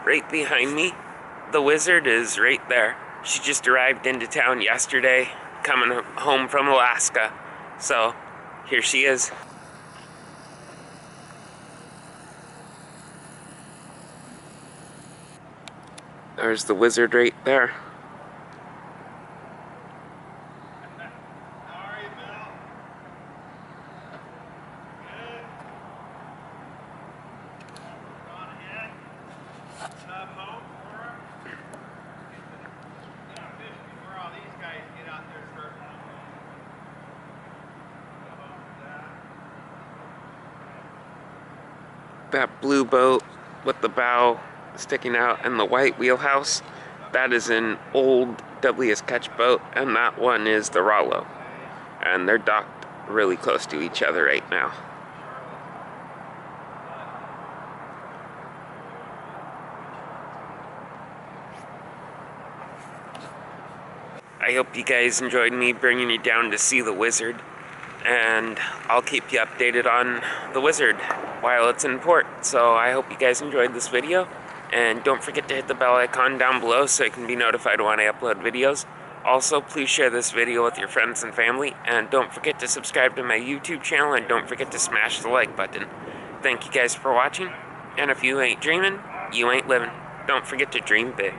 right behind me. The Wizard is right there. She just arrived into town yesterday, coming home from Alaska. So, here she is. There's the Wizard right there. How are you, Bill? Good. Gone ahead. Sub home for her. Get out fishing before all these guys get out there starting to That blue boat with the bow sticking out and the white wheelhouse, that is an old W.S. Ketch boat, and that one is the Rollo. And they're docked really close to each other right now. I hope you guys enjoyed me bringing you down to see the Wizard, and I'll keep you updated on the Wizard while it's in port. So I hope you guys enjoyed this video, and don't forget to hit the bell icon down below so you can be notified when I upload videos. Also, please share this video with your friends and family, and don't forget to subscribe to my YouTube channel, and don't forget to smash the like button. Thank you guys for watching, and if you ain't dreaming, you ain't living. Don't forget to dream big.